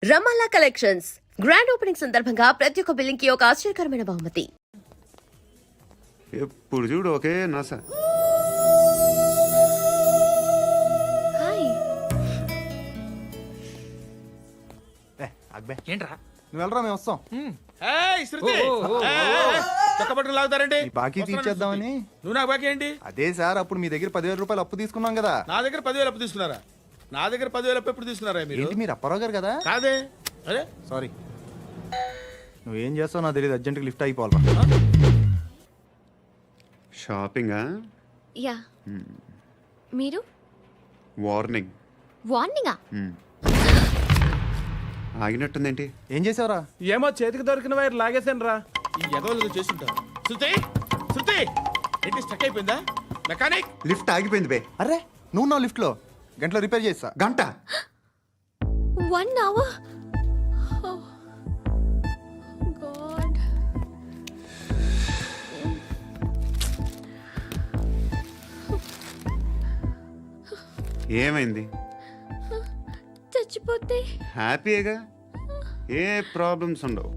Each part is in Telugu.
రమాలా కలెక్షన్స్ గ్రాండ్ ఓపెనింగ్ సందర్భంగా ప్రతి ఒక్క బిల్లింగ్ కి ఒక ఆశ్చర్యకరమైన బహుమతి. ఎప్పుడు చూడు ఒకే నాస. హాయ్. ఏంట్రా నువ్వు వెళ్ళరా మేము వస్తాం. లాగుతారండి ఈ బాకీ తీర్చేద్దామని. నువ్వు నాకు బాకీ ఏంటి? అదే సార్, అప్పుడు మీ దగ్గర 10,000 రూపాయలు అప్పు తీసుకున్నాం కదా. నా దగ్గర 10,000 అప్పు తీసుకున్నారా? నా దగ్గర 10,000 అప్పు ఎప్పుడు తీసుకున్నారా మీరు? ఏంటి మీరు అప్పారావు గారు కదా? కాదే. అరే సారీ. నువ్వేం చేస్తావు నాకు తెలియదు, అర్జెంట్గా లిఫ్ట్ అయిపోవాలరా. షాపింగా? యా. మీరు? వార్నింగ్. వార్నింగా? ఆగినట్టుందేంటి? ఏం చేసావురా? ఏమో చేతికి దొరికిన వైర్ లాగేసాను రా. ఈ ఎగవలు చేస్తుంటారు. శృతి శృతి ఏంటి స్టక్ అయిపోయిందా? మెకానిక్ లిఫ్ట్ ఆగిపోయింది బే. అరే నువ్వు నా లిఫ్ట్లో గంటలో రిపేర్ చేస్తా. గంట? 1 hour. Oh God. ఏమైంది? చచ్చిపోతే హ్యాపీగా, ఏ ప్రాబ్లమ్స్ ఉండవు.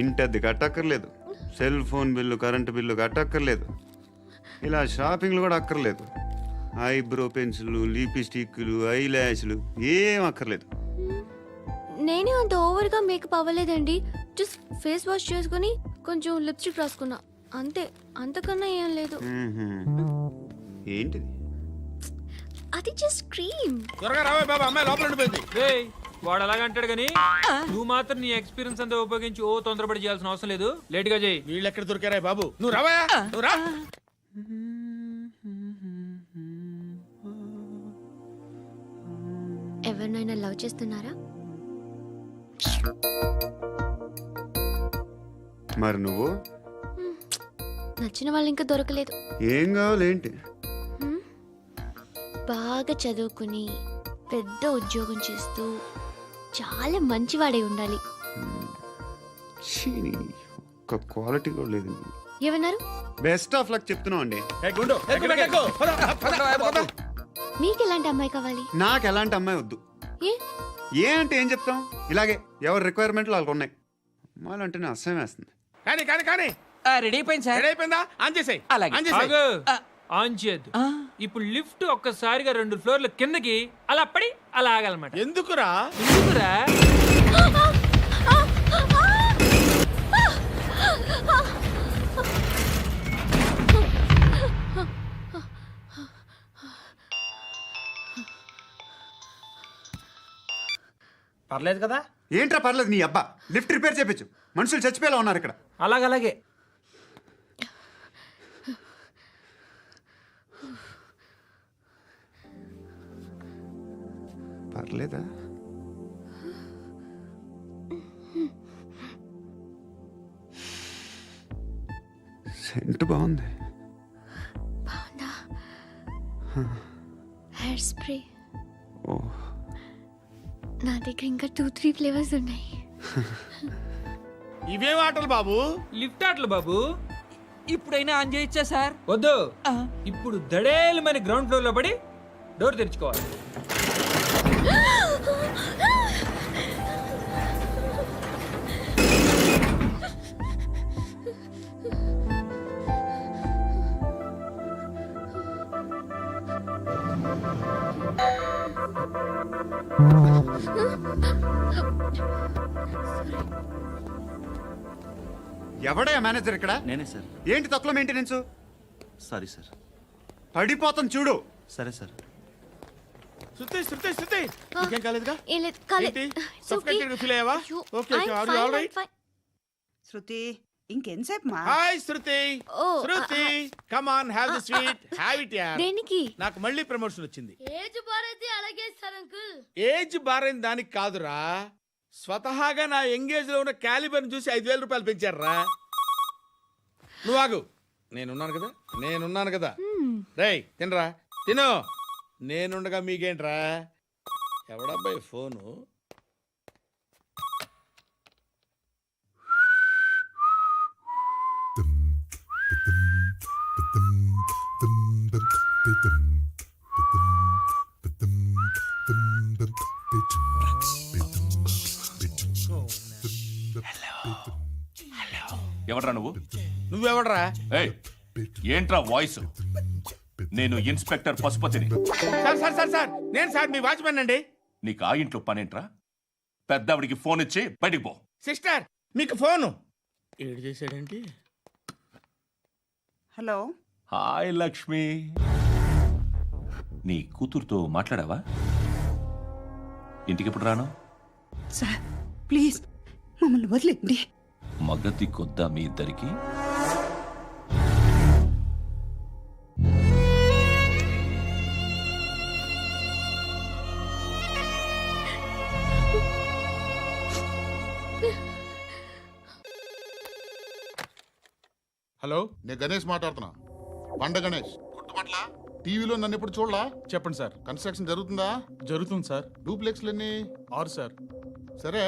ఇంటి అద్దె కట్టక్కర్లేదు, cell phone bill, current bill కట్టక్కర్లేదు, ఇలా షాపింగ్లు కూడా అక్కర్లేదు. ఐబ్రో పెన్సిల్, లిప్స్టిక్లు, ఐ ల్యాష్లు ఏం అక్కర్లేదు. నేనే అంత ఓవర్గా మేకప్ అవ్వలేదండి. జస్ట్ ఫేస్ వాష్ చేసుకుని కొంచెం లిప్స్టిక్ రాసుకున్నా అంతే, అంతకన్నా ఏం లేదు. ఏంటిది? అది జస్ట్ క్రీమ్. త్వరగా రావే బాబా, అమ్మాయి లోపల ఉండిపోయింది. వాడు అలాగంటాడు కానీ నువ్వు మాత్రం నీ ఎక్స్పీరియన్స్ అంతా ఉపయోగించి తొందరపడి చేయాల్సిన అవసరం లేదు. లేట్ గా చేయి. వీళ్ళు ఎక్కడ దొరికారా బాబు? నువ్వు రావా, నువ్వు రా. ఎవరినైనా లవ్ చేస్తున్నారా? మరి నువ్వు? నచ్చిన వాళ్ళు ఇంకా దొరకలేదు. ఏం కావాలి ఏంటి? బాగా చదువుకుని పెద్ద ఉద్యోగం చేస్తూ చాలా మంచివాడై ఉండాలి. ఒక్క క్వాలిటీ కూడా లేదు. ఏమన్నారు? బెస్ట్ ఆఫ్ లక్ చెప్తున్నావు అండి. మీకు ఎలాంటి అమ్మాయి కావాలి? నాకు ఎలాంటి అమ్మాయి వద్దు. ఏ అంటే ఏం చెప్తాం, ఇలాగే ఎవరి రిక్వైర్మెంట్లు వాళ్ళకు ఉన్నాయి. అమ్మాయిలు అంటేనే అసహ్యం వేస్తుంది. కానీ కానీ కానీ రెడీ అయిపోయింది సార్. రెడీ అయిపోయిందా? ఆన్ చేసేయ్. అలాగే. ఆన్ చేసేయ్. ఆన్ చేయద్దు. ఇప్పుడు లిఫ్ట్ ఒక్కసారిగా 2 ఫ్లోర్ల కిందకి అలా పడి అలా ఆగాలన్నమాట. ఎందుకురా? ఎందుకురా? పర్లేదు కదా? ఏంట్రా పర్లేదు నీ అబ్బా. లిఫ్ట్ రిపేర్ చేయించు, మనుషులు చచ్చిపోయేలా ఉన్నారు ఇక్కడ. అలాగే. పర్లేదా? సెంట్ బాగుంది. బాగుందా? Hair spray. ఓ, నా దగ్గర ఇంకా 2-3 ఫ్లేవర్స్ ఉన్నాయి. ఇవేం ఆటలు బాబు? లిఫ్ట్ ఆటలు బాబు. ఇప్పుడైనా ఆన్ చేయొచ్చా సార్? వద్దు. ఇప్పుడు దడేలు మన గ్రౌండ్ ఫ్లోర్ లో పడి డోర్ తెరుచుకోవాలి. ఎవడయ్యా మేనేజర్ ఇక్కడ? నేనే సార్. ఏంటి తక్కువ మెయింటెనెన్స్? Sorry sir. పడిపోతాం చూడు. సరే సార్. శృతి శృతి శృతి ఇంకేం కాలేదుగా? ఏం లేదు, కాలేదు. ఏంటి? It's okay. Suffocated గా feel అయ్యావా? అయ్యో, Okay, okay. I'm Are you fine, all right? I'm fine. శృతి ఇంకెంతసేపు మా? Hi Shruti. Oh, Shruti come on, have the sweet, have it yeah. దేనికి? నాకు మళ్ళీ ప్రమోషన్ వచ్చింది. ఏజ్ బారైతే అలాగే సార్ అంకుల్. ఏజ్ బారైన దానికి కాదురా, స్వతహాగా నా ఎంగేజ్ లో ఉన్న క్యాలిబర్ చూసి 5,000 రూపాయలు పెంచారా. నువ్వు ఆగు, నేనున్నాను కదా. రేయ్ తినరా, తిను. నేనుండగా మీకేంట్రా? ఎవడబ్బాయి ఫోను? ఎవడ్రా నువ్వు? నువ్వెవడరా? ఏయ్, ఏంట్రా వాయిస్? నేను ఇన్స్పెక్టర్ పశుపతిని. సార్ సార్ సార్ సార్ నేను సార్ మీ వాచ్మెన్ అండి. నీకు ఆ ఇంట్లో పనేంట్రా? పెద్దవిడికి ఫోన్ ఇచ్చి బయటికి పో. సిస్టర్ మీకు ఫోను. ఏడు చేశాడేంటి? హలో హాయ్ లక్ష్మి, నీ కూతురుతో మాట్లాడావా? ఇంటికి ఎప్పుడు రాను? సార్ ప్లీజ్ మమ్మల్ని వదిలేండి. మగతి కొద్దా మీ ఇద్దరికి? హలో, నేను గణేష్ మాట్లాడుతున్నా. బండ గణేష్ గుర్తుపట్ల? టీవీలో నన్ను ఎప్పుడు చూడలా? చెప్పండి సార్. కన్స్ట్రక్షన్ జరుగుతుందా? జరుగుతుంది సార్. డూప్లెక్స్లు ఎన్ని? 6 సార్. సరే,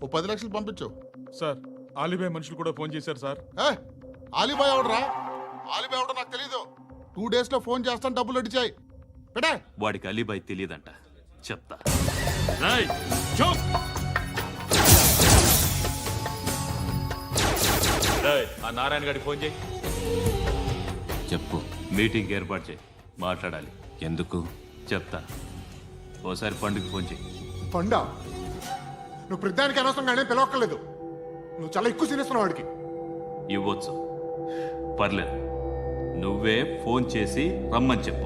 ఓ 10 లక్షలు పంపించు. సార్, ఆలిబాయ్ మనుషులు కూడా ఫోన్ చేశారు సార్. ఆలిబాయ్ ఎవడరా? ఆలిబాయ్ ఎవడో నాకు తెలీదు. 2 days లో ఫోన్ చేస్తాను, డబ్బులు అడిచాయి పెట్టే. వాడికి అలీబాయ్ తెలియదంట, చెప్తా. ఆ నారాయణ గారికి ఫోన్ చేయి. చెప్పు. మీటింగ్ ఏర్పాటు చేయి, మాట్లాడాలి. ఎందుకు? చెప్తా. ఓసారి పండుగ ఫోన్ చేయి. పండా, నువ్వు ప్రతిదానికి అనవసరంగానే పిలవక్కర్లేదు. నువ్వు చాలా ఎక్కువ సీనిస్తున్నావు వాడికి. ఇవ్వచ్చు, పర్లేదు. నువ్వే ఫోన్ చేసి రమ్మని చెప్పు.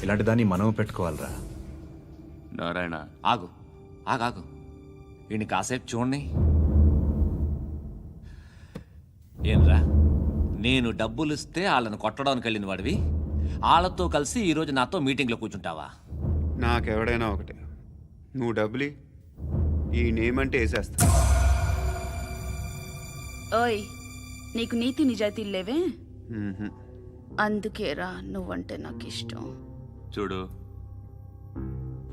ఇలాంటి దాన్ని మనం పెట్టుకోవాలరా. నారాయణ, ఆగు ఆగాగు, వీడిని కాసేపు చూడండి. ఏంరా, నేను డబ్బులు ఇస్తే వాళ్ళని కొట్టడానికి వెళ్ళిన వాడివి, వాళ్ళతో కలిసి ఈరోజు నాతో మీటింగ్లో కూర్చుంటావా? నాకెవడైనా ఒకటే. నువ్వు డబ్బులి, ఈ నేమ్ అంటే వేసేస్తా. ఓయ్, నీకు నీతి నిజాయితీలు లేవే, మ్మ్హ. అందుకేరా నువ్వంటే నాకు ఇష్టం. చూడు,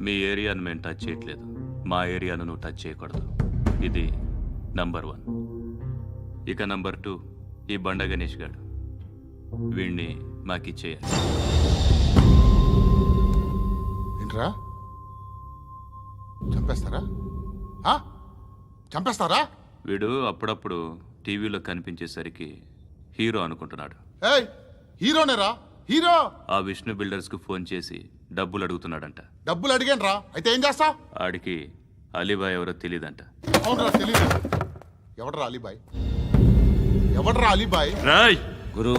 మీ ఏరియాను మేము టచ్ చేయట్లేదు, మా ఏరియాను నువ్వు టచ్ చేయకూడదు. ఇది నంబర్ 1. ఇక నంబర్ 2, ఈ బండ గణేష్ గారు, వీణ్ణి మాకిచ్చేయాలి. ఏంట్రా, చంపేస్తారా? చంపేస్తారా? వీడు అప్పుడప్పుడు టీవీలో కనిపించేసరికి హీరో అనుకుంటున్నాడు. ఏయ్, హీరోనేరా, హీరో. ఆ విష్ణు బిల్డర్స్కు ఫోన్ చేసి డబ్బులు అడుగుతున్నాడంట. డబ్బులు అడిగాను రా, అయితే ఏం చేస్తా? ఆడికి అలీబాయ్ ఎవరో తెలీదంట. అవునరా, తెలీదు. ఎవడరా అలీబాయ్? ఎవడరా అలీబాయ్? గురు,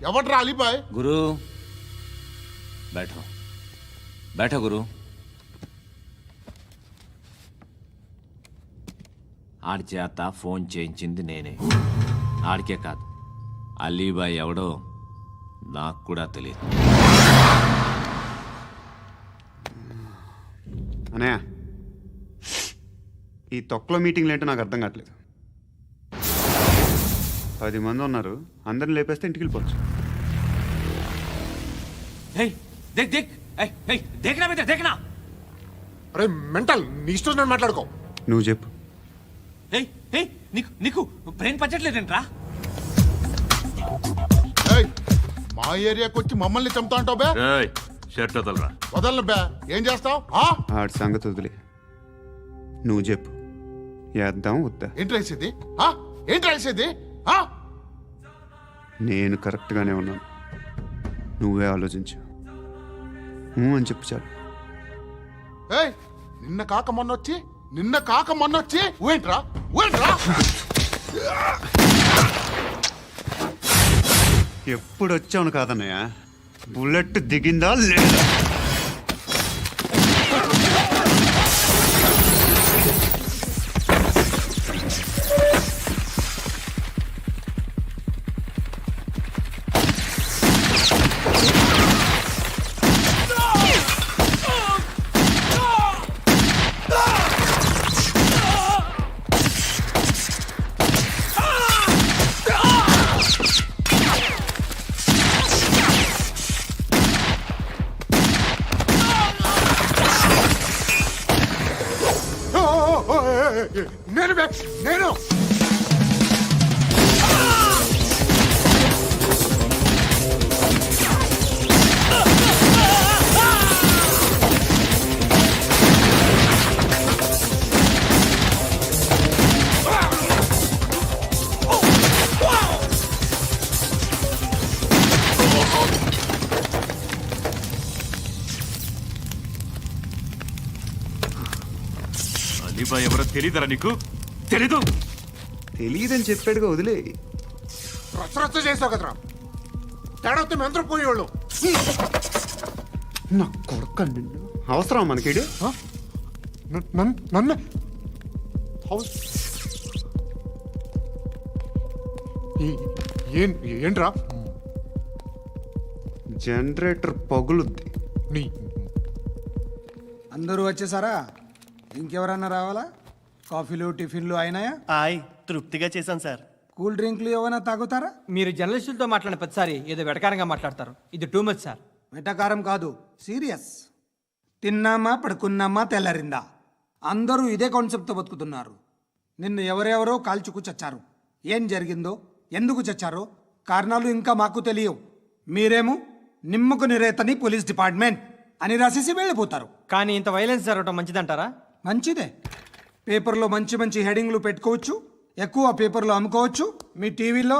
ఎవడరా అలీబాయ్? గురు బైఠో బైఠో గురు. ఆడి చేత ఫోన్ చేయించింది నేనే. ఆడికే కాదు, అలీబాయ్ ఎవడో నాకు కూడా తెలియదు. అనయ్య, ఈ తొక్కలో మీటింగ్లు ఏంటో నాకు అర్థం కావట్లేదు. 10 మంది ఉన్నారు, అందరిని లేపేస్తే ఇంటికి వెళ్ళిపోవచ్చు. అరే మెంటల్, నీ ఇష్టం నేను మాట్లాడుకో. నువ్వు చెప్పు. నీకు బ్రెయిన్ పచ్చట్లేదంట్రా? ఏయ్, మా ఏరియాకి వచ్చి మమ్మల్ని చంపుతా అంటావు బే? షర్ట్ వదలరా. వదలను బే. ఏం చేస్తావు? ఆడి సంగతి వదిలే, నువ్వు చెప్పు. వేద్దాం వద్దా? ఏంటి రాసేది? ఏంటి రాసేది? నేను కరెక్ట్గానే ఉన్నాను, నువ్వే ఆలోచించు. అని చెప్పు చాలు. ఏయ్, నిన్న కాక మొన్నొచ్చి ఊయంట్రా. ఎప్పుడు వచ్చావును కాదన్నయ్య, బుల్లెట్ దిగిందా లేదా? అలీబాయ్ ఎవరో తెలీదరా నీకు? తెలీదు? తెలియదని చెప్పాడుగా, వదిలే. రచ్చ చేసావు కదరా, తేడా వస్తే మెంతరం పోయేవాళ్ళు. నా కొడుకు నిన్ను అవసరం మనకిడు. నన్ను ఏంట్రా? జనరేటర్ పగులుద్ది. నీ అందరూ వచ్చేసారా? ఇంకెవరన్నా రావాలా? కాఫీలు టిఫిన్లు అయినాయా? తృప్తిగా చేశాను సార్. కూల్ డ్రింక్లు ఏమైనా తాగుతారా? మీరు జర్నలిస్టులతో మాట్లాడిన ప్రతిసారి ఏదో వెటకారంగా మాట్లాడతారు. ఇది టూ మచ్ సార్. వెటకారం కాదు, సీరియస్. తిన్నామా పడుకున్నామా తెల్లరిందా, అందరూ ఇదే కాన్సెప్ట్తో బతుకుతున్నారు. నిన్ను ఎవరెవరో కాల్చుకు చచ్చారు. ఏం జరిగిందో, ఎందుకు చచ్చారో కారణాలు ఇంకా మాకు తెలియవు. మీరేమో నిమ్మకు నిరేతని పోలీస్ డిపార్ట్మెంట్ అని రాసేసి వెళ్ళిపోతారు. కానీ ఇంత వైలెన్స్ జరగడం మంచిదంటారా? మంచిదే. పేపర్లో మంచి మంచి హెడింగ్లు పెట్టుకోవచ్చు, ఎక్కువ పేపర్లు అమ్ముకోవచ్చు. మీ టీవీలో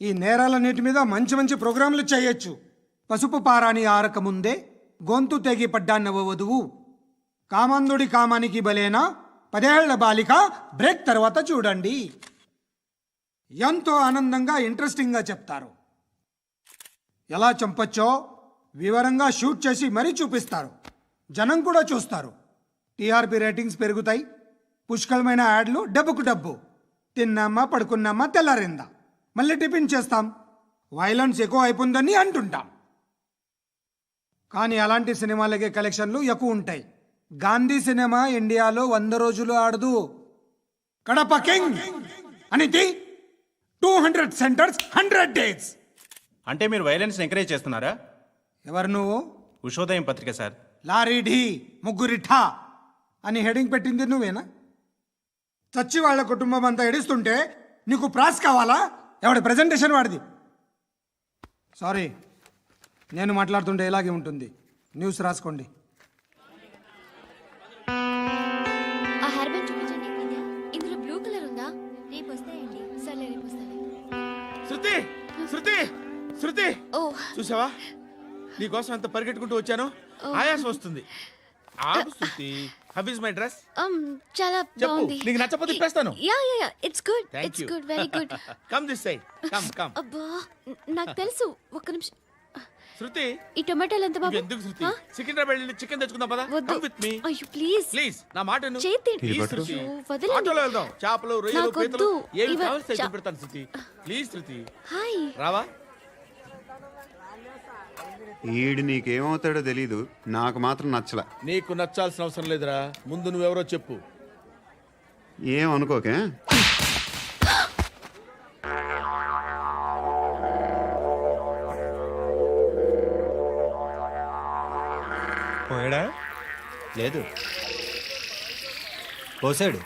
ఈ నేరాలన్నిటి మీద మంచి మంచి ప్రోగ్రాంలు చేయొచ్చు. పసుపు పారాని ఆరక ముందే గొంతు తెగి పడ్డాన్నవ వధువు, కామందుడి కామానికి బలేనా 10 ఏళ్ల బాలిక బ్రేక్ తర్వాత చూడండి. ఎంతో ఆనందంగా ఇంట్రెస్టింగ్గా చెప్తారు. ఎలా చంపచ్చో వివరంగా షూట్ చేసి మరీ చూపిస్తారు. జనం కూడా చూస్తారు. టీఆర్పీ రేటింగ్స్ పెరుగుతాయి. పుష్కలమైన యాడ్లు, డబ్బుకు డబ్బు. తిన్నామా పడుకున్నామా తెల్లారిందా, మళ్ళీ టిఫిన్ చేస్తాం. వైలెన్స్ ఎక్కువ అయిపోయిందని అంటుంటాం. కానీ అలాంటి సినిమాలకే కలెక్షన్లు ఎక్కువ ఉంటాయి. గాంధీ సినిమా ఇండియాలో 100 రోజులు ఆడదు. కడప కింగ్ అనితి 200 సెంటర్స్ 100 డేస్. అంటే మీరు వైలెన్స్ ఎంకరేజ్ చేస్తున్నారా? ఎవరు నువ్వు? ఉషోదయం పత్రిక సార్. లారీ ఢీ ముగ్గురిఠా అని హెడింగ్ పెట్టింది నువ్వేనా? చచ్చి వాళ్ళ కుటుంబం అంతా ఎడుస్తుంటే నీకు ప్రాస్ కావాలా? ఎవడి ప్రెజెంటేషన్ వాడిది. సారీ, నేను మాట్లాడుతుంటే ఇలాగే ఉంటుంది. న్యూస్ రాసుకోండి. ఆ హెయిర్ బ్యాండ్ చూపించండి. ఇందులో బ్లూ కలర్ ఉందా? రేపు వస్తాయండి. సర్లే, రేపు వస్తాను. శృతి శృతి శృతి, ఓ చూసావా నీకోసం ఎంత పరిగెట్టుకుంటూ వచ్చాను. ఆయాసం వస్తుంది. ఆగు Shruti. How is my dress? చాలా చెప్పు, బాగుంది. నీకు నచ్చకపోతే తిప్పేస్తాను. Yeah it's good. Thank it's you. Good, very good. Come this side. Come. అబ్బా, నాకు తెలుసు. ఒక్క నిమిషం. శృతి, ఈ టొమాటోలు ఎంత బాబు? ఎందుకు శృతి? సికింద్రాబాద్ వెళ్ళి చికెన్ తెచ్చుకుందాం పదా. వద్దు. కమ్ విత్ మీ అయ్యో ప్లీజ్ ప్లీజ్. నా మాట విను. చేతి ప్లీజ్ శృతి. అయ్యో, వదలండి. ఆటోలో వెళ్దాం. చేపలు, రొయ్యలు, నాకు పీతలు వద్దు. ఏమి ఇవ- కావాలి సైతం చా- పెడతాను శృతి. Please Shruti. హాయ్. రావా? ఈడు నీకేమవుతాడో తెలీదు, నాకు మాత్రం నచ్చలా. నీకు నచ్చాల్సిన అవసరం లేదురా. ముందు నువ్వెవరో చెప్పు. ఏమనుకోకే. పోయాడా? లేదు, పోసాడు.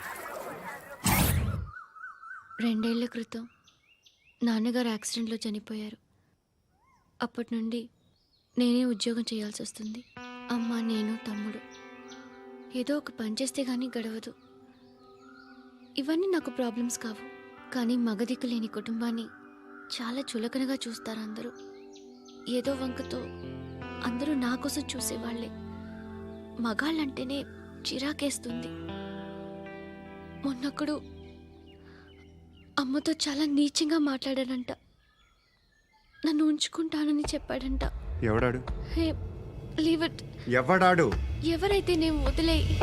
2 ఏళ్ల క్రితం నాన్నగారు యాక్సిడెంట్లో చనిపోయారు. అప్పటి నుండి నేనే ఉద్యోగం చేయాల్సి వస్తుంది. అమ్మ, నేను, తమ్ముడు. ఏదో ఒక పని చేస్తే కానీ గడవదు. ఇవన్నీ నాకు ప్రాబ్లమ్స్ కావు. కానీ మగదిక్కు లేని కుటుంబాన్ని చాలా చులకనగా చూస్తారు అందరూ. ఏదో వంకతో అందరూ నా కోసం చూసేవాళ్లే. మగాళ్ళంటేనే చిరాకేస్తుంది. మొన్నొక్కడు అమ్మతో చాలా నీచంగా మాట్లాడాడంట. నన్ను ఉంచుకుంటానని చెప్పాడంట. ఎవడాడు? హే, లీవ్ ఇట్. ఎవడాడు? ఎవరైతే నేను వదిలేయి.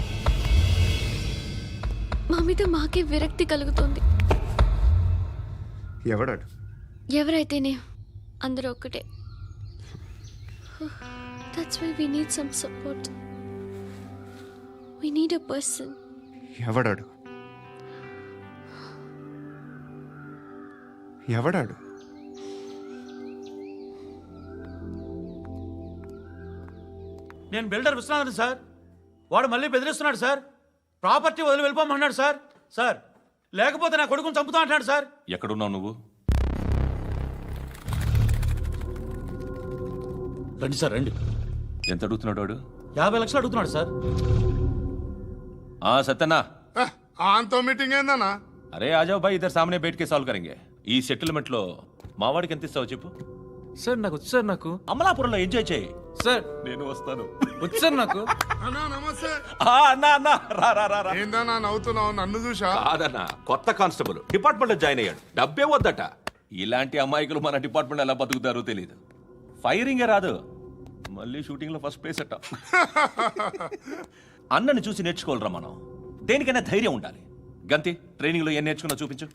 మా మీద మాకే విరక్తి కలుగుతుంది. ఎవడాడు? ఎవరైతేనే అందరూ ఒక్కటే. That's why we need some support. We need a person. ఎవడాడు? ఎవడాడు? నేను బిల్డర్ విశ్వనాథన్ సార్. వాడు మళ్ళీ బెదిరిస్తున్నాడు సార్. ప్రాపర్టీ వదిలి వెళ్ళిపోమన్నాడు సార్. సార్, లేకపోతే నా కొడుకుని చంపుతా అంటున్నాడు సార్. ఎక్కడున్నావు నువ్వు? రండి సార్, రండి. ఎంత అడుగుతున్నాడు వాడు? 50 లక్షలు అడుగుతున్నాడు సార్. సత్యనా, ఆంతో మీటింగ్ ఏందన్నా? అరే ఆజావ్ భాయ్, ఇద్దరు సామనే బయటకే సాల్వ్ కరెంగే. ఈ సెటిల్మెంట్ లో మా వాడికి ఎంత ఇస్తావు చెప్పు. సార్ నాకు వచ్చు సార్ నాకు. అమలాపురంలో ఎంజాయ్ చేయి. సార్ నేను వస్తాను. వచ్చు సార్ నాకు. అన్నా నమస్తే. అన్నా అన్నా రా రా రా రా. ఏందన్నా నవ్వుతున్నావు? నన్ను చూసా? కాదన్నా, కొత్త కానిస్టేబుల్ డిపార్ట్మెంట్ లో జాయిన్ అయ్యాడు. డబ్బే వద్దట. ఇలాంటి అమాయకులు మన డిపార్ట్మెంట్ ఎలా బతుకుతారో తెలియదు. ఫైరింగే రాదు, మళ్ళీ షూటింగ్ లో ఫస్ట్ ప్లేస్ అట్ట. అన్నని చూసి నేర్చుకోవాలరా మనం. దేనికైనా ధైర్యం ఉండాలి. గంతి, ట్రైనింగ్ లో ఏం నేర్చుకున్నా చూపించు.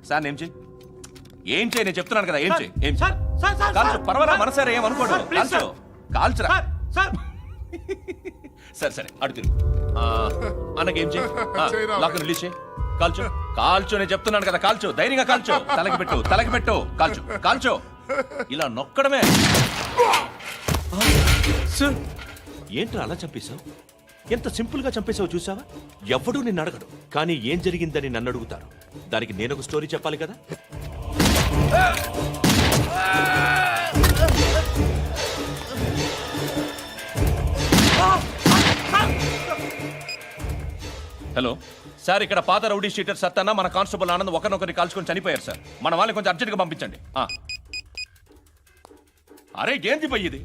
సార్ ఏం చేయి, ఏం చేయి, నేను చెప్తున్నాను కదా. ఏం చేయి, ఏం సార్ సార్ సార్ కాల్చు. సార్, పర్వాలా, సార్, మనసారా ఏమనుకోడు. సార్, ప్లీజ్ కాల్చు, కాల్చురా. సార్ సార్ సరే సరే అడు తిరుగు. అన్నకేం చేయి, చేయరా. లాక్ రిలీజ్ చేయి. కాల్చు, కాల్చు, నేను చెప్తున్నాను కదా. కాల్చు, ధైర్యంగా కాల్చు. తలకి పెట్టు, తలకి పెట్టు. కాల్చు, కాల్చు. ఇలా నొక్కడమే. సార్ ఏంట్రా అలా చంపేశావు? ఎంత సింపుల్ గా చంపేశావు చూసావా? ఎవడూ నిన్ను అడగడు, కానీ ఏం జరిగిందని నన్ను అడుగుతారు. దానికి నేను ఒక స్టోరీ చెప్పాలి కదా. హలో సార్, ఇక్కడ పాత రౌడీ షీటర్ సత్తన్న మన కానిస్టేబుల్ ఆనంద్ ఒకరినొకరిని కాల్చుకొని చనిపోయారు సార్. మన వాళ్ళని కొంచెం అర్జెంట్గా పంపించండి. అరే ఏంది పోయి ఇది?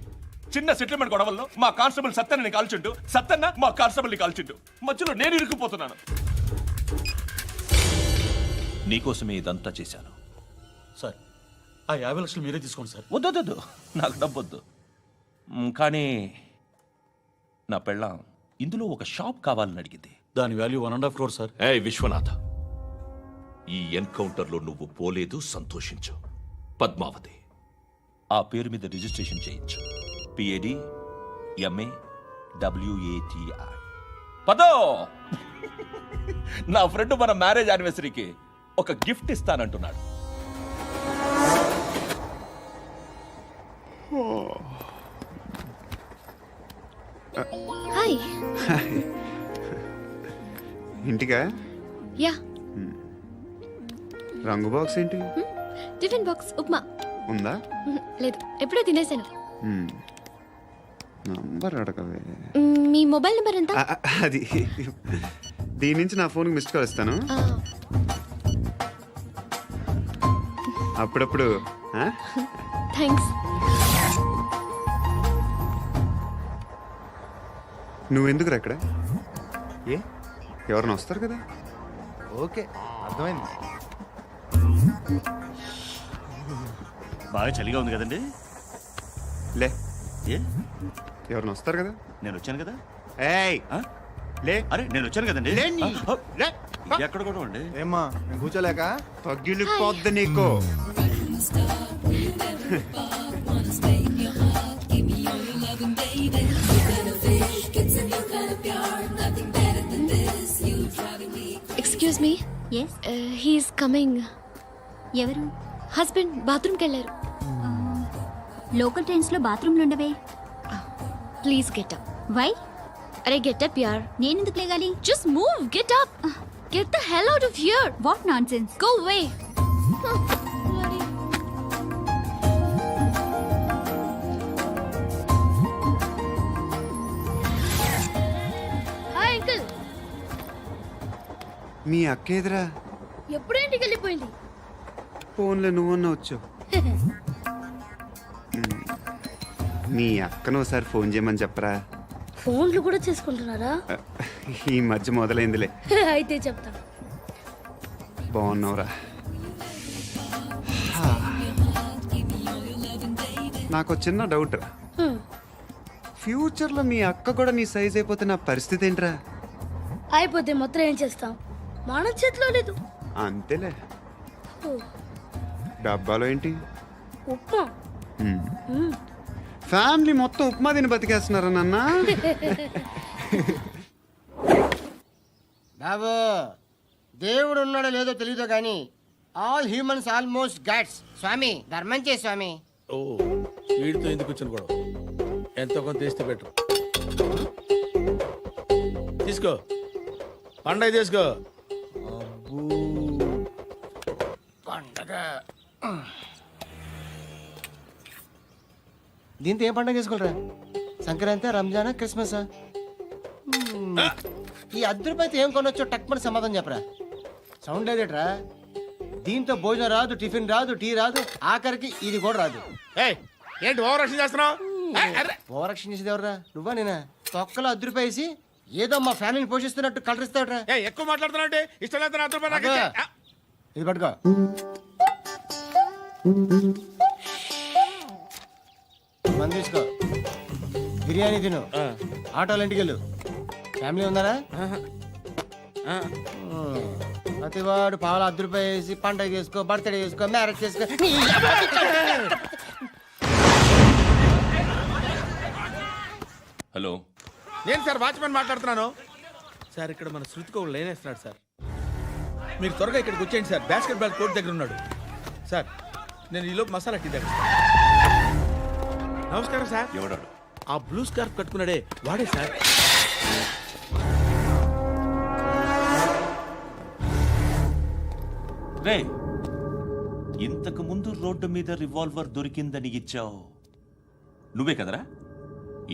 చిన్న సెటిల్మెంట్ గొడవల్లో మా కానిస్టేబుల్ సత్తన్నని కాల్చుంటూ, సత్తన్న మా కానిస్టేబుల్ని కాల్చుంటూ, మధ్యలో నేను ఇరుక్కుపోతున్నాను. నీకోసమే ఇదంతా చేశాను. సార్ ఆ 50 లక్షలు మీరే తీసుకోండి సార్. వద్దొద్దు, నాకు డబ్బొద్దు. కానీ నా పెళ్ళాం ఇందులో ఒక షాప్ కావాలని అడిగింది. దాని వాల్యూ 1.5 crore సార్. ఏయ్ విశ్వనాథ, ఈ ఎన్కౌంటర్లో నువ్వు పోలేదు, సంతోషించు. పద్మావతి ఆ పేరు మీద రిజిస్ట్రేషన్ చేయించు. PAD MA WATI. పదో, నా ఫ్రెండ్ మన మ్యారేజ్ యానివర్సరీకి ఒక గిఫ్ట్ ఇస్తానంటున్నాడు. హాయ్. ఇంటికా? యా. రంగు బాక్స్ ఏంటి? Tiffin box upma. ఉందా? లేదు, ఎప్పుడో తినేసాను. నంబర్ అడగవే. మీ మొబైల్ నెంబర్ ఎంత? అది దీని నుంచి నా ఫోన్కి మిస్డ్ కాల్ ఇస్తాను. అప్పుడప్పుడు. థ్యాంక్స్. నువ్వెందుకురా ఇక్కడ? ఏ ఎవరైనా వస్తారు కదా. ఓకే, అర్థమైంది. బాగా చలిగా ఉంది కదండి. లే, ఏ ఎవరైనా వస్తారు కదా. నేను వచ్చాను కదా. ఏయ్ లే. అరే నేను వచ్చాను కదండి. లే. ఎక్కడ కూడా అండి. ఏమ్మా, నేను కూర్చోలేక? తగ్గిలిపోద్ది నీకు. Excuse me. Yes, he's coming. ఎవరు? హస్బెండ్ బాత్రూమ్కి వెళ్ళారు. లోకల్ ట్రైన్స్లో బాత్రూమ్లు ఉండవే. Please get up. వై? అరే గెట్ అప్ యార్. నేనెందుకు లేగాలి? Just move, get up. Get the hell out of here. What nonsense? Go away. Hi uncle. మీ అక్క ఎదురా? ఎప్పుడు ఇంటికి వెళ్ళిపోయింది. ఫోన్లో నువ్వన్నా వచ్చావు. మీ అక్కను ఒకసారి ఫోన్ చేయమని చెప్పరా. ఫోన్లు కూడా చేసుకుంటున్నారా? ఈ మధ్య మొదలైందిలే. అయితే చెప్తా. బాగున్నావురా? నాకు చిన్న డౌట్ రా. ఫ్యూచర్లో మీ అక్క కూడా నీ సైజ్ అయిపోతే నా పరిస్థితి ఏంట్రా? అయిపోతే మొత్తం ఏం చేస్తాం, మన చేతిలో లేదు. అంతేలే. డబ్బాలో ఏంటి? ఉప్మా. ఫ్యామిలీ మొత్తం ఉప్మా తిని బతికేస్తున్నారా నాన్న? బాబు, దేవుడు ఉన్నాడో లేదో తెలియదు కానీ ఆల్ హ్యూమన్స్ ఆల్మోస్ట్ గాడ్స్. స్వామి ధర్మం చే స్వామి. ఓ వీడితో ఎందుకు వచ్చిన గొడవ? ఎంతో కొంత తీస్తే పెట్టు. తీసుకో, పండగ తీసుకో. పండగ దీంతో ఏం పండగ చేసుకోరా? సంక్రాంతి, రంజానా, క్రిస్మసా? ఈ 10 రూపాయలతో ఏం కొనొచ్చో టక్మని సమాధానం చెప్పరా. సౌండ్ లేదేట్రా? దీంతో భోజనం రాదు, టిఫిన్ రాదు, టీ రాదు, ఆఖరికి ఇది కూడా రాదు. ఏయ్, ఏంటి ఓవర్ రక్షణ చేస్తున్నావు? ఓవరాక్షన్ చేసేది ఎవరా? నువ్వా నేనా? తొక్కలో అద్దరిపేసి ఏదో మా ఫ్యామిలీని పోషిస్తున్నట్టు కలరిస్తాడరా. ఎక్కువ మాట్లాడుతున్నావు అంటే ఇష్టం లేదు నా రూపాయలు నాకు ఇచ్చే. ఆ, ఇది పట్టుకో. మంది తీసుకో, బిర్యానీ తిను, ఆటోలు ఇంటికి వెళ్ళు. ఫ్యామిలీ ఉన్నారా? ప్రతివాడు పావులు ₹10 పండగ చేసుకో, బర్త్డే చేసుకో, మ్యారేజ్ చేసుకో. హలో, నేను సార్ వాచ్మెన్ మాట్లాడుతున్నాను సార్. ఇక్కడ మన శృతికి ఒక లైన్ వేస్తున్నాడు సార్. మీరు త్వరగా ఇక్కడికి వచ్చేయండి సార్. బాస్కెట్ బాల్ కోర్ట్ దగ్గర ఉన్నాడు సార్. నేను ఈలోపు మసాలా టీ దగ్గర. నమస్కారం సార్. ఎవడాడు? ఆ బ్లూ స్కార్ఫ్ కట్టుకున్నాడే వాడే సార్. రే, ఇంతకు ముందు రోడ్డు మీద రివాల్వర్ దొరికిందని ఇచ్చావు నువ్వే కదరా?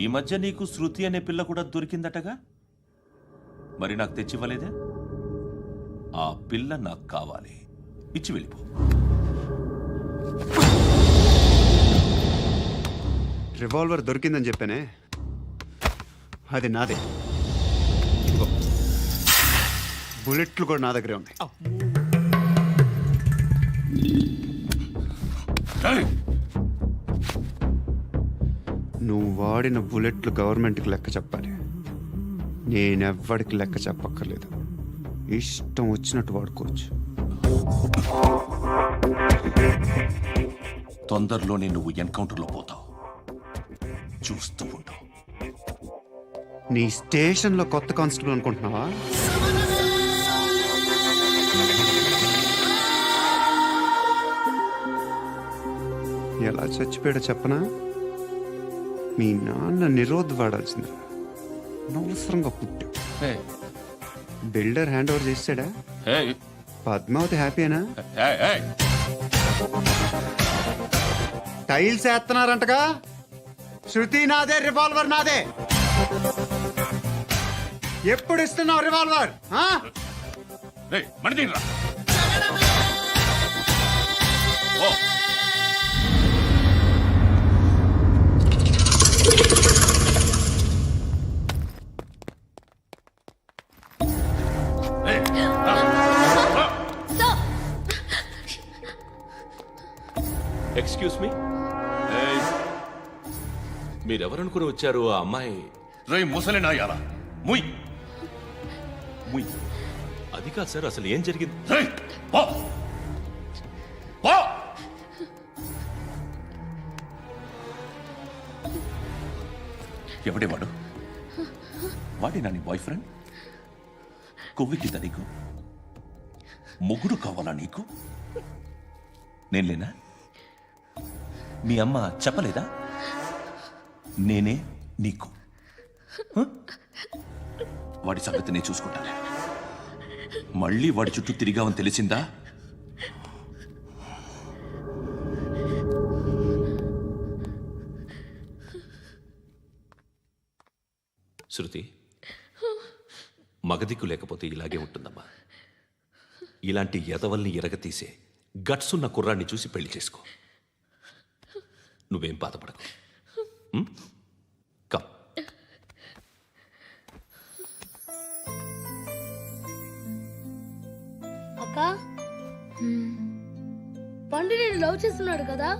ఈ మధ్య నీకు శృతి అనే పిల్ల కూడా దొరికిందటగా, మరి నాకు తెచ్చివ్వలేదే? ఆ పిల్ల నాకు కావాలి, ఇచ్చి వెళ్ళిపో. రివాల్వర్ దొరికిందని చెప్పానే, అది నాదే. ఇదిగో, బుల్లెట్లు కూడా నా దగ్గరే ఉన్నాయి. నువ్వు వాడిన బుల్లెట్లు గవర్నమెంట్కి లెక్క చెప్పాలి. నేనెవ్వడికి లెక్క చెప్పక్కర్లేదు. ఇష్టం వచ్చినట్టు వాడుకోవచ్చు. తొందరలోనే నువ్వు ఎన్కౌంటర్లో పోతావు, చూస్తూ ఉంటావు. నీ స్టేషన్లో కొత్త కానిస్టేబుల్ అనుకుంటున్నావా? ఎలా చచ్చిపోయాడో చెప్పనా? మీ నాన్న నిరోధ్ వాడాల్సింది. అనవసరంగా పుట్టావు. బిల్డర్ హ్యాండ్ ఓవర్ చేసాడా? పద్మావతి హ్యాపీనా? టైల్స్ వేస్తున్నారంటగా. శృతి నాదే, రివాల్వర్ నాదే. ఎప్పుడు ఇస్తున్నావు రివాల్వర్? ఎక్స్క్యూజ్ మీ, మీరెవరనుకుని వచ్చారు? ఆ అమ్మాయి రై ముసలి నాయాల ముయ్ ముయ్. అది కాదు సార్, అసలు ఏం జరిగింది? రేయ్, పో, పో. ఎవడేవాడు? వాడేనా నీ బాయ్ ఫ్రెండ్? కొవ్వికింద నీకు? మొగుడు కావాలా నీకు? నేను లేనా? మీ అమ్మ చెప్పలేదా? నేనే నీకు. వాడి సంగతి నేను చూసుకుంటాను. మళ్ళీ వాడి చుట్టూ తిరిగావని తెలిసిందా? శృతి, మగదిక్కు లేకపోతే ఇలాగే ఉంటుందమ్మా. ఇలాంటి ఎదవల్ని ఎరగతీసే గట్స్ ఉన్న కుర్రాన్ని చూసి పెళ్లి చేసుకో. నువ్వేం బాధపడకు. కమ్. అక్క, పండు నేను లవ్ చేస్తున్నాడు కదా?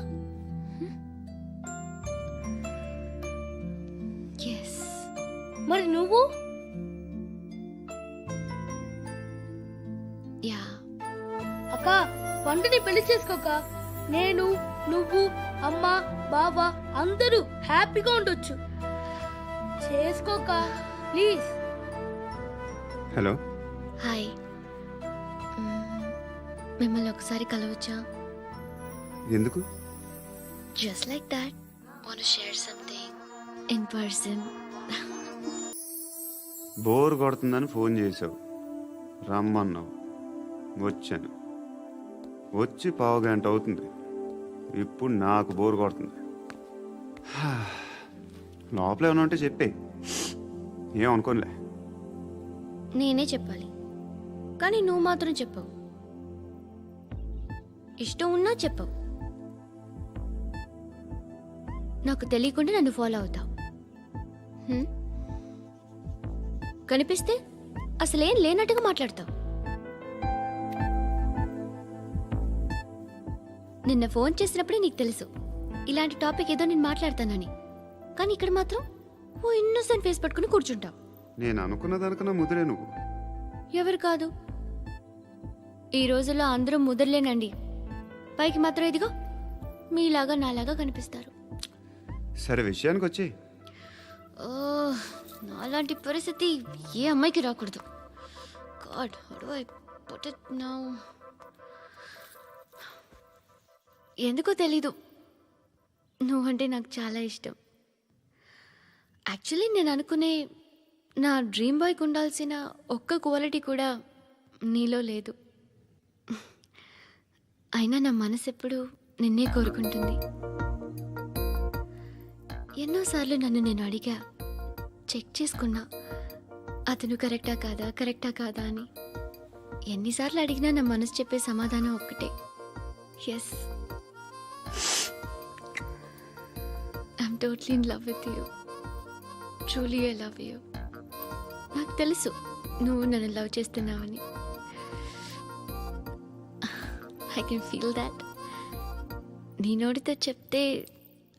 మరి నువ్వు? యా. అక్క, పండుని పెళ్లి చేసుకోక నేను, నువ్వు, అమ్మ, బావ అందరూ హ్యాపీగా ఉండొచ్చు. చేసుకోక ప్లీజ్. హలో. హాయ్. మిమ్మల్ని ఒకసారి కలవచ్చా? ఎందుకు? Just like that. Want to share something in person. Bore కొడుతుందని ఫోన్ చేసావు, రమ్మన్నావు, వచ్చాను. వచ్చి 1/2 గంట అవుతుంది. ఇప్పుడు నాకు బోర్ కొడుతుంది. లోపల ఏమైనా ఉంటే చెప్పే, ఏమనుకోనిలే. నేనే చెప్పాలి, కానీ నువ్వు మాత్రం చెప్పవు. ఇష్టం ఉన్నా చెప్పవు. నాకు తెలియకుండా నన్ను ఫాలో అవుతావు. హ్మ్? కనిపిస్తే అసలేం లేనట్టుగా మాట్లాడతావు. నిన్న ఫోన్ చేసినప్పుడే నీకు తెలుసు ఇలాంటి టాపిక్ ఏదో నేను మాట్లాడతానని. కానీ ఇక్కడ మాత్రం ఓ ఇన్నోసెంట్ ఫేస్ పట్టుకుని కూర్చుంటావు. నేను అనుకున్న దానికన్నా ముదిరే నువ్వు. ఎవరు కాదు, ఈ రోజుల్లో అందరూ ముదరలేనండి. పైకి మాత్రం ఇదిగో మీలాగా నాలాగా కనిపిస్తారు. సరే విషయానికి వచ్చి ఓ, నాలాంటి పరిస్థితి ఏ అమ్మాయికి రాకూడదు. God, how do I put it now? ఎందుకో తెలీదు, నువ్వంటే నాకు చాలా ఇష్టం. యాక్చువల్లీ నేను అనుకునే నా డ్రీమ్ బాయ్కి ఉండాల్సిన ఒక్క క్వాలిటీ కూడా నీలో లేదు. అయినా నా మనసు ఎప్పుడు నిన్నే కోరుకుంటుంది. ఎన్నోసార్లు నన్ను నేను అడిగా, చెక్ చేసుకున్నా అతను కరెక్టా కాదా అని. ఎన్నిసార్లు అడిగినా నా మనసు చెప్పే సమాధానం ఒక్కటే, yes, I'm totally in love with you. Truly I love you. నాకు తెలుసు నువ్వు నన్ను లవ్ చేస్తున్నావని. I can feel that. నీ నోటితో చెప్తే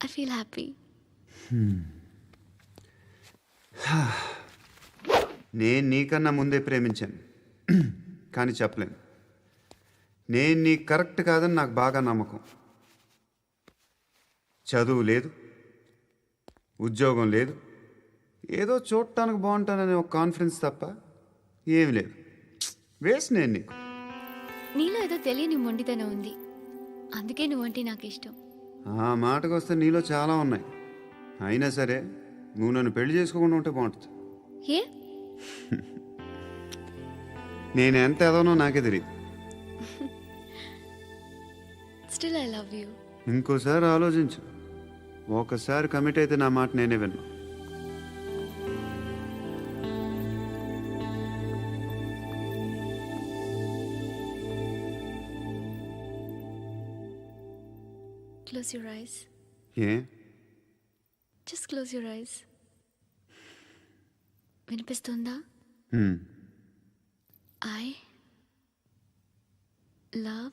ఐ ఫీల్ హ్యాపీ. నేను నీకన్నా ముందే ప్రేమించాను, కానీ చెప్పలేను. నేను నీకు కరెక్ట్ కాదని నాకు బాగా నమ్మకం. చదువు లేదు, ఉద్యోగం లేదు, ఏదో చూడటానికి బాగుంటాననే ఒక కాన్ఫిడెన్స్ తప్ప ఏమి లేదు. వేస్ట్ నేను నీకు. నీలో ఏదో తెలియని మొండితనం ఉంది, అందుకే నువ్వంటే నాకు ఇష్టం. ఆ మాటకు వస్తే నీలో చాలా ఉన్నాయి. అయినా సరే నువ్వు నన్ను పెళ్లి చేసుకోకుండా ఉంటే బాగుంటుంది. ఏ? నేను ఎంత ఎదవనో నాకే తెలియదు. Still I love you. ఇంకోసారి ఆలోచించు. ఒకసారి కమిట్ అయితే నా మాట నేనే విన్నా. Close your eyes. A? Just close your eyes. వినిపిస్తుందా? I love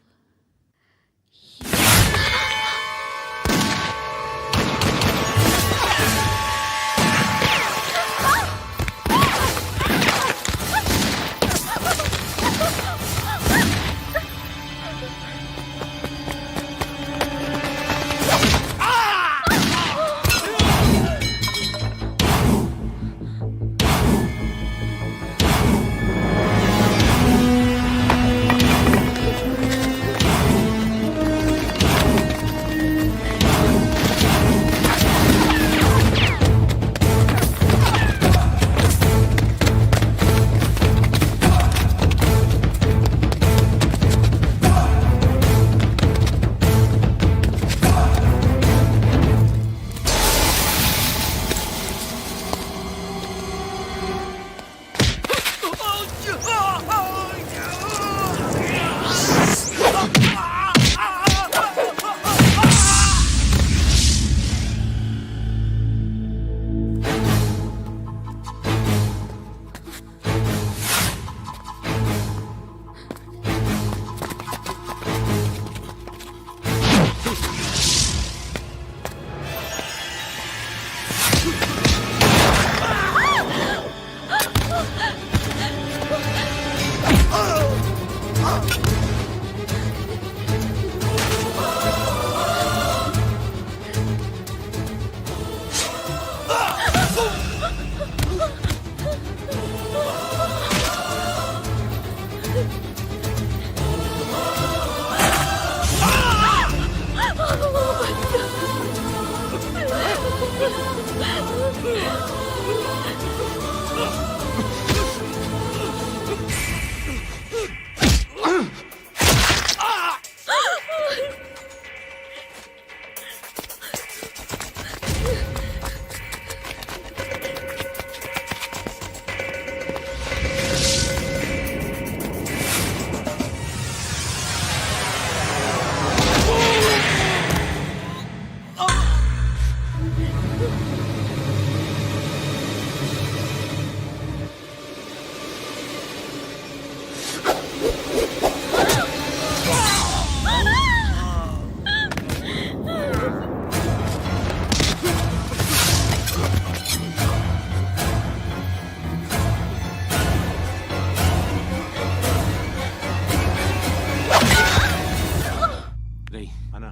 రేయ్ అన్నా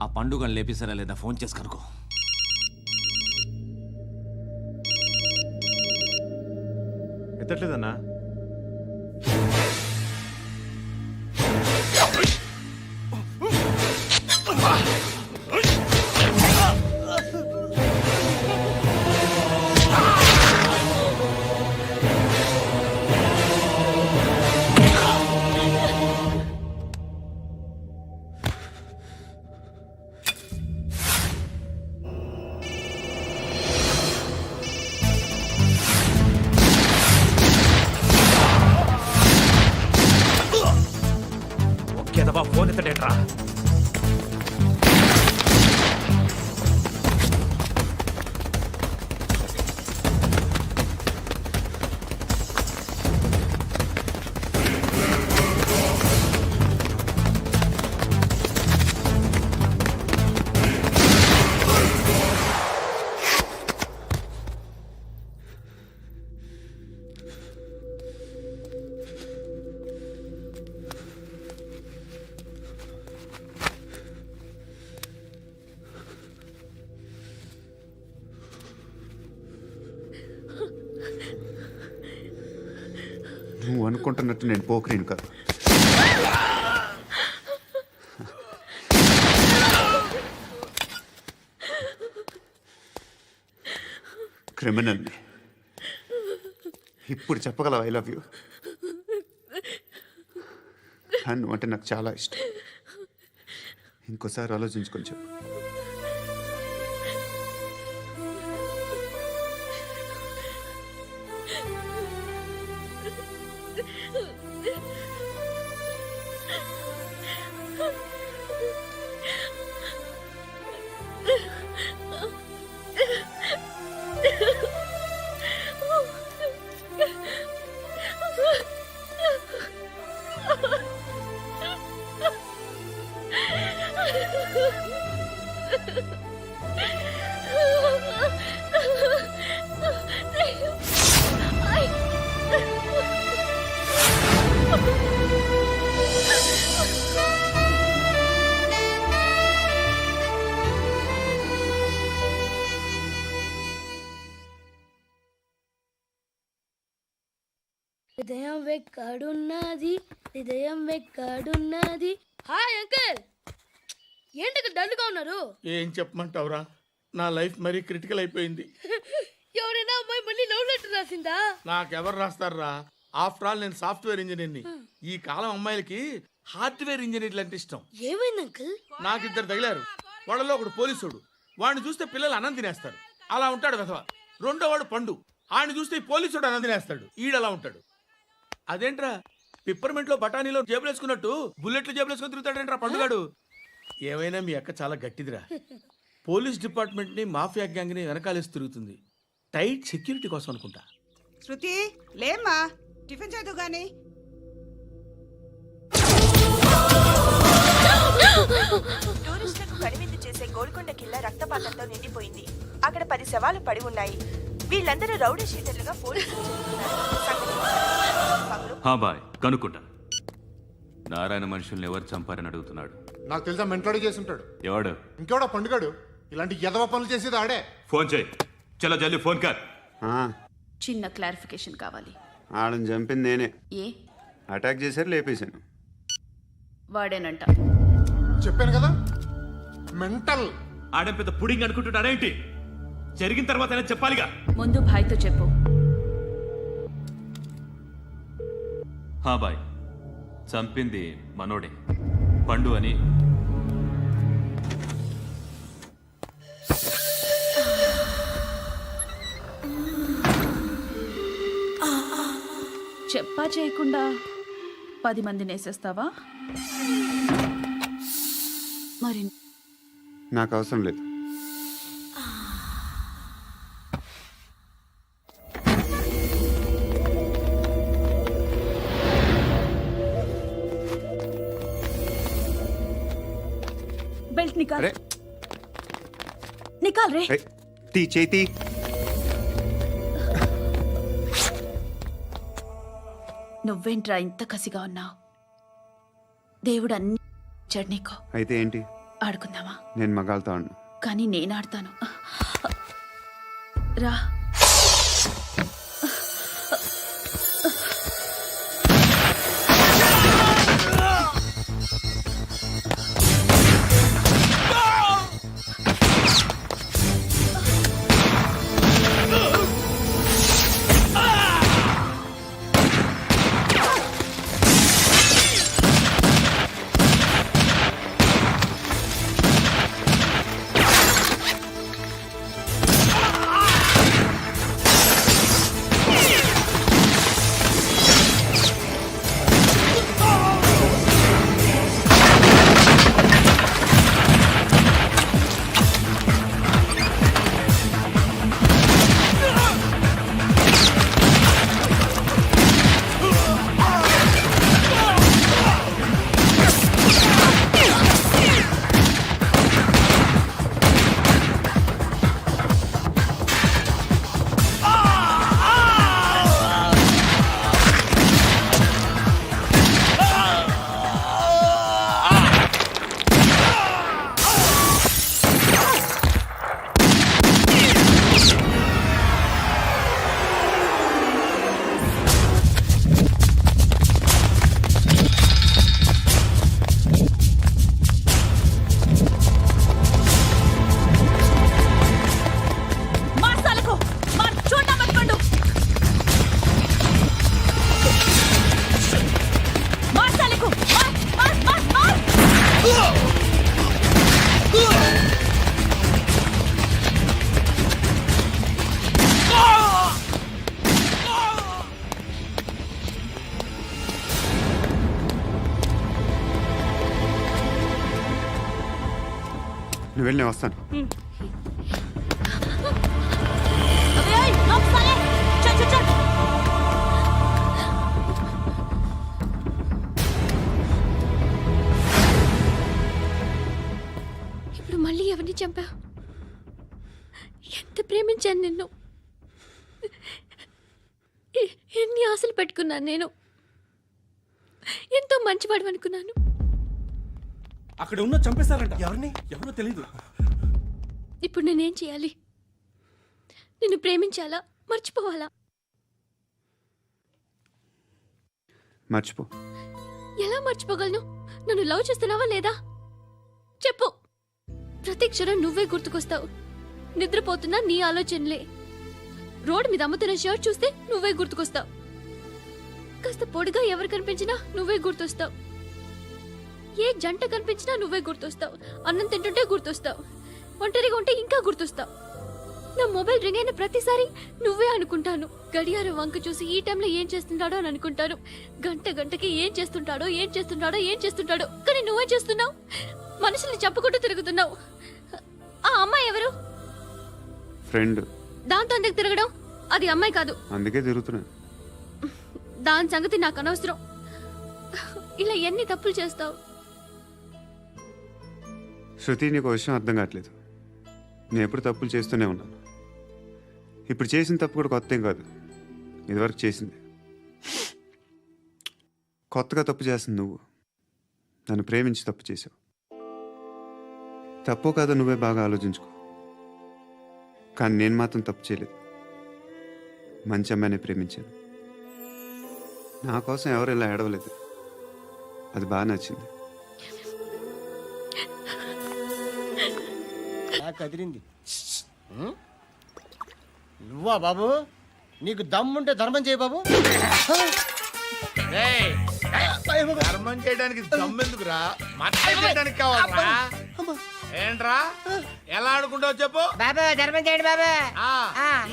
ఆ పండుగను లేపేశారా లేదా ఫోన్ చేసి కనుకో. ఎత్తట్లేదన్నా. ఒకేదబా ఫోన్ ఎత్తడేట్రా. నువ్వు అనుకుంటున్నట్టు నేను పోకరీని కాదు. క్రిమినల్ని. ఇప్పుడు చెప్పగలవు ఐ లవ్ యూ. కానీ నువ్వు అంటే నాకు చాలా ఇష్టం. ఇంకోసారి ఆలోచించుకొని చెప్పు. హృదయం వెక్కడున్నది, హృదయం వెక్కడున్నది. హాయ్ అంకుల్, ఏంటి డల్గా ఉన్నారు? ఏం చెప్పమంటావురా, నా లైఫ్ మరీ క్రిటికల్ అయిపోయింది. ఎవరైనా అమ్మాయి మళ్ళీ లవ్ లెటర్ రాసిందా? నాకెవరు రాస్తారా? ఆఫ్టర్ ఆల్ నేను సాఫ్ట్వేర్ ఇంజనీర్ని. ఈ కాలం అమ్మాయిలకి హార్డ్వేర్ ఇంజనీర్లు అంటే ఇష్టం. ఏమైంది అంకుల్? నాకు ఇద్దరు తగిలారు. వాళ్ళలో ఒకడు పోలీసుడు. వాడిని చూస్తే పిల్లలు అన్నం తినేస్తారు, అలా ఉంటాడు వెధవ. రెండో వాడు పండు. ఆడిని చూస్తే ఈ పోలీసుడు అన్నం తినేస్తాడు, ఈడలా ఉంటాడు. అదేంట్రా, పిప్పర్మెంట్ లో బఠానీలో జేబులు వేసుకున్నట్టు బుల్లెట్లు జేబులు వేసుకుని తిరుగుతాడేంట్రా పండుగాడు. ఏమైనా మీ అక్క చాలా గట్టిదిరా. పోలీస్ డిపార్ట్మెంట్ ని మాఫియా గ్యాంగ్ ని వెనకాలేసి తిరుగుతుంది. టైట్ సెక్యూరిటీ కోసం అనుకుంటా. శృతి లేమ్మా, టిఫిన్ చేద్దు గాని. టూరిస్టులకు కనువిందు చేసే గోల్కొండ కిల్లా రక్తపాతంతో నిండిపోయింది. అక్కడ 10 శవాలు పడి ఉన్నాయి. వీళ్ళందరూ రౌడీ షీటర్లుగా పోలీసులు బాయ్ కనుక్కుంటా. నారాయణ మనుషుల్ని ఎవరు చంపారని అడుగుతున్నాడు. నాకు తెలుసా మెంటోడి చేసి ఉంటాడు. ఎవడు? ఇంకెవడా పండుగాడు. ఇలాంటి ఎదవ పనులు చేసేది ఆడే. ఫోన్ చేయి. చలో జల్దీ ఫోన్ కర్. చిన్న క్లారిఫికేషన్ కావాలి. ఆడని చంపింది నేనే. ఏ అటాక్ చేశారు, లేపేశాను. వాడేనంట. చెప్పాను కదా మెంటల్. ఆడే పెద్ద పుడింగ్ అనుకుంటున్నాడేంటి? జరిగిన తర్వాత అయినా చెప్పాలిగా. ముందు భాయ్తో చెప్పు. బాయ్ చంపింది మనోడే, పండు అని. చెప్పా చేయకుండా 10 మందిని వేసేస్తావా? మరి నాకు అవసరం లేదు. బెల్ట్ నికాల్. నికాల్ రే. తీ చేతి. నువ్వేంట్రా ఇంత కసిగా ఉన్నావు? దేవుడు అన్ని చెడ్నీకో అయితే ఏంటి? ఆడుకుందామా? నేను మగాళ్ళతో ఆడను. కానీ నేను ఆడతాను. రా. నువ్వు వెళ్ళి నేను వస్తాను. ఇప్పుడు మళ్ళీ ఎవరిని చంపా? ఎంత ప్రేమించాను నిన్ను, ఎన్ని ఆశలు పెట్టుకున్నాను నేను. ఎంతో మంచివాడు అనుకున్నాను. అక్కడ ఉన్న చంపేశారంట. ఎవరిని? ఎవరో తెలీదు. ఇప్పుడు నేనేం చేయాలి? నిన్ను ప్రేమించాలా, మర్చిపోవాలా? మర్చిపో. ఎలా మర్చిపోగలను? నన్ను లవ్ చేస్తున్నావా లేదా చెప్పు. ప్రతి క్షణం నువ్వే గుర్తుకొస్తావు. నిద్రపోతున్నా నీ ఆలోచనలే. రోడ్డు మీద అమ్ముతున్న షర్ట్ చూస్తే నువ్వే గుర్తుకొస్తావు. కాస్త పొడిగా ఎవరు కనిపించినా నువ్వే గుర్తొస్తావు. ఏ జంట కనిపించినా నువ్వే గుర్తొస్తావు. అన్నం తింటుంటే గుర్తొస్తావు. ఒంటరిగా ఉంటే ఇంకా గుర్తొస్తావు. నా మొబైల్ రింగ్ అయిన ప్రతిసారి నువ్వే అనుకుంటాను. గడియారం వంక చూసి ఈ టైంలో ఏం చేస్తుంటాడో అని అనుకుంటాను. గంట గంటకి ఏం చేస్తుంటాడో కానీ నువ్వే చేస్తున్నావు. మనుషుల్ని చెప్పుకుంటూ తిరుగుతున్నావు. ఆ అమ్మాయి ఎవరు? ఫ్రెండ్. దాంతో ఎందుకు తిరగడం? అది అమ్మాయి కాదు. అందుకే తిరుగుతున్నా. దాని సంగతి నాకు అనవసరం. ఇలా ఎన్ని తప్పులు చేస్తావు? శృతి, నీకు విషయం అర్థం కావట్లేదు. నేను ఎప్పుడు తప్పులు చేస్తూనే ఉన్నాను. ఇప్పుడు చేసిన తప్పు కూడా కొత్త ఏం కాదు. ఇదివరకు చేసింది. కొత్తగా తప్పు చేస్తుంది నువ్వు. నన్ను ప్రేమించి తప్పు చేసావు. తప్పు కాదో నువ్వే బాగా ఆలోచించుకో. కానీ నేను మాత్రం తప్పు చేయలేదు. మంచి అమ్మాయిని ప్రేమించాను. నా కోసం ఎవరు ఇలా ఏడవలేదు. అది బాగా నచ్చింది. కదిరింది. నువ్వా బాబు? నీకు దమ్ముంటే ధర్మం చేయ బాబు. ధర్మం చేయడానికి దమ్మెందుకురా? మర్డర్ చేయడానికి కావాలరా? ఏంట్రా ఎలా ఆడుకుంటావు చెప్పు. బాబా ధర్మం చేయండి బాబా.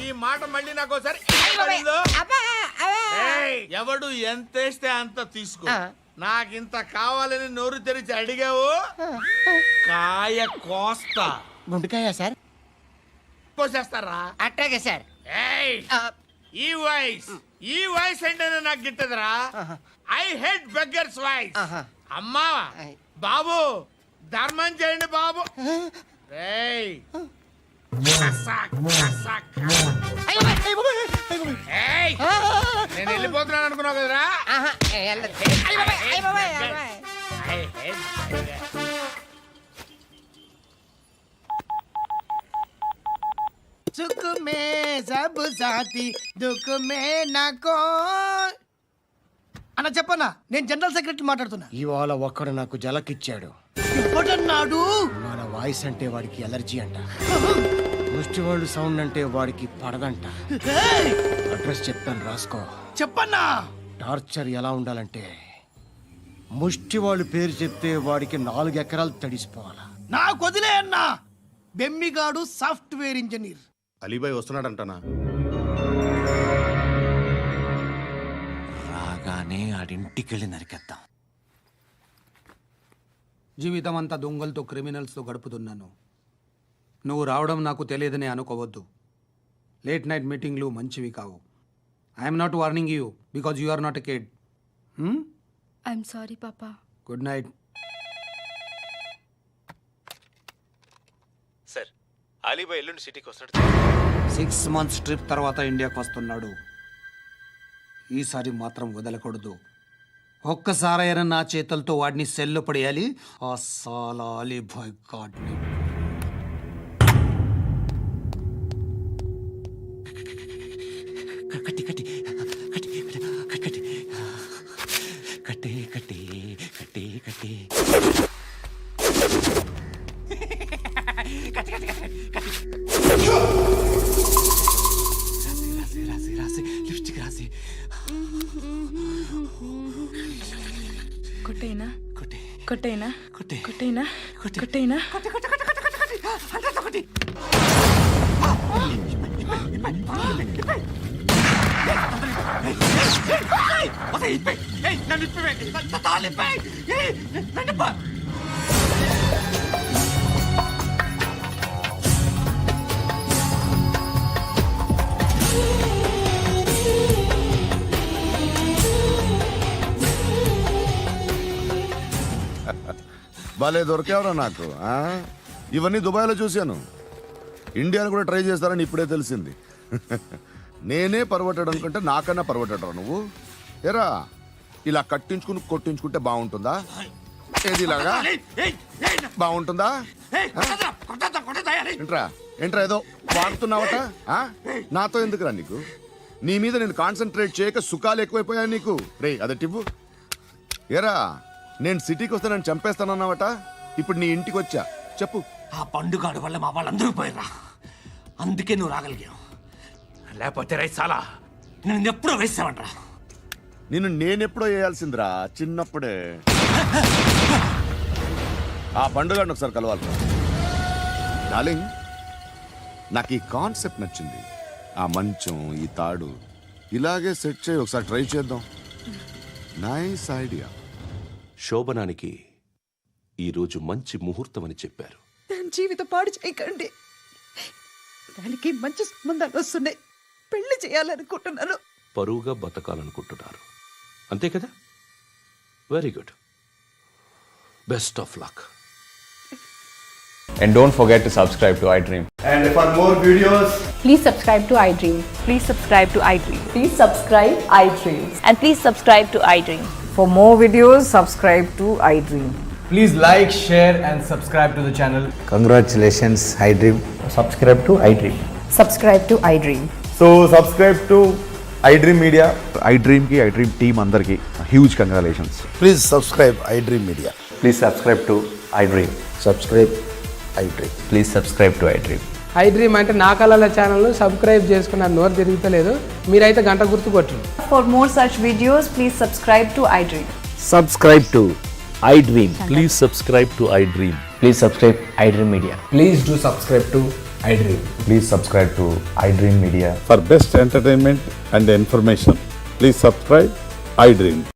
ఈ మాట మళ్ళీ నాకు ఒకసారి ఎవడు ఎంత వేస్తే అంత తీసుకో. నాకింత కావాలని నోరు తెరిచి అడిగావు, కాయ కోస్తా. గుండెకాయ సార్? కోసేస్తారా? అట్టాగే సార్. ఈ వాయిస్ ఏంటనే నాకు గిట్టదురా. I hate beggars voice. అమ్మా బాబు ధర్మం చేయండి బాబు. నేను వెళ్ళిపోతున్నాను అనుకున్నావు కదరా. సుఖ్ మే సబ్ సాథీ దుఃఖ్ మే నాకో. అన్న చెప్పన్నా, నేను జనరల్ సెక్రటరీ మాట్లాడుతున్నా. ఇవాళ ఒక్కడు నాకు జలకిచ్చాడు. ఎవడన్నాడు? మన వాయిస్ అంటే వాడికి ఎలర్జీ అంట. ముష్టి వాళ్ళు సౌండ్ అంటే వాడికి పడదంట. అడ్రస్ చెప్తాను రాసుకో. చెప్పన్నా. టార్చర్ ఎలా ఉండాలంటే ముష్టి వాళ్ళు పేరు చెప్తే వాడికి 4 ఎకరాలు తడిసిపోవాలా. నాకు వదిలే అన్నా. బెమ్మిగాడు సాఫ్ట్వేర్ ఇంజనీర్. అలీబాయ్ వస్తున్నాడంటనా? రాగానే ఆడింటికెళ్ళి నరికేద్దాం. జీవితం అంతా దొంగలతో క్రిమినల్స్తో గడుపుతున్నాను. నువ్వు రావడం నాకు తెలియదని అనుకోవద్దు. లేట్ నైట్ మీటింగ్లు మంచివి కావు. I'm not warning you because you are not a kid. I'm sorry papa. Good night. Sir, Alibhai ఎల్లుండి సిటీకి వస్తాడు. 6 months ట్రిప్ తర్వాత ఇండియాకి వస్తున్నాడు. ఈసారి మాత్రం వదలకూడదు. ఒక్కసారైనా నా చేతులతో వాడిని సెల్లు పడేయాలి. ఆ సాలా అలీబాయ్ గాడ్ని. కట్టి కట్టి కట్టి కట్టి కట్టి కట్టి కట్టి కట్టి రాసి రాసి లిప్స్టిక్ రాసి కొట్టేనా కొట్టి కొట్టేనా కొట్టి కొట్టేనా కొట్టి కొట్టేనా కొట్టి కొట్టి కొట్టి కొట్టి కొట్టి అంటే కొట్టి భలే దొరికేవరా నాకు. ఇవన్నీ దుబాయ్లో చూశాను. ఇండియాలో కూడా ట్రై చేస్తారని ఇప్పుడే తెలిసింది. నేనే పర్వటాడు అనుకుంటే నాకన్నా పర్వటాడు నువ్వు. ఎరా ఇలా కట్టించుకుని కొట్టించుకుంటే బాగుంటుందా? ఏది ఇలాగా బాగుంటుందా? ఏంట్రా ఏంట్రా ఏదో వాడుతున్నావట? నాతో ఎందుకురా నీకు? నీ మీద నేను కాన్సన్ట్రేట్ చేయక సుఖాలు ఎక్కువైపోయా నీకు. రే అదటివ్వు. ఎరా నేను సిటీకి వస్తానని చంపేస్తానన్నావట. ఇప్పుడు నీ ఇంటికి వచ్చా. చెప్పు. ఆ పండుగాడు వల్ల మా వాళ్ళందరూ పోయిర్రా. అందుకే నువ్వు రాగలిగావు. లేకపోతే రైసాలా నేను ఎప్పుడో వేసామంట్రా. నిన్ను నేనెప్పుడో వేయాల్సిందిరా చిన్నప్పుడే. ఆ పండుగను ఒకసారి కలవాలి. డార్లింగ్, నాకు ఈ కాన్సెప్ట్ నచ్చింది. ఆ మంచం, ఈ తాడు ఇలాగే సెట్ చేయి. ఒకసారి ట్రై చేద్దాం. Nice idea. శోభనానికి ఈరోజు మంచి ముహూర్తం అని చెప్పారు. దాని జీవితం పాడు చేయకండి. దానికి మంచి సంబంధాలు వస్తున్నాయి. పెళ్లి చేయాలనుకుంటున్నాను. పరువుగా బతకాలనుకుంటున్నారు అంతే కదా? Very good. Best of luck. And don't forget to subscribe to iDream. And for more videos, Please subscribe to iDream. Please subscribe to iDream. Please subscribe iDream. And please subscribe to iDream. For more videos, subscribe to iDream. Please like, share, and subscribe to the channel. congratulations, iDream. Subscribe to iDream. Subscribe to iDream. So subscribe to iDream Media. iDream ki iDream team andarki huge congratulations. Please subscribe iDream Media. Please subscribe to iDream. Subscribe iDream. Please subscribe to iDream. iDream అంటే నా కళల ఛానల్ సబ్స్క్రైబ్ చేసుకున్న నోరు తిరుగుతలేదు. మీరైతే గంట గుర్తు కొట్టండి. For more such videos, please subscribe to iDream. Subscribe to iDream. Please subscribe to iDream. Please subscribe iDream Media. Please do subscribe to iDream. Please subscribe to iDream Media. For best entertainment and information, please subscribe iDream.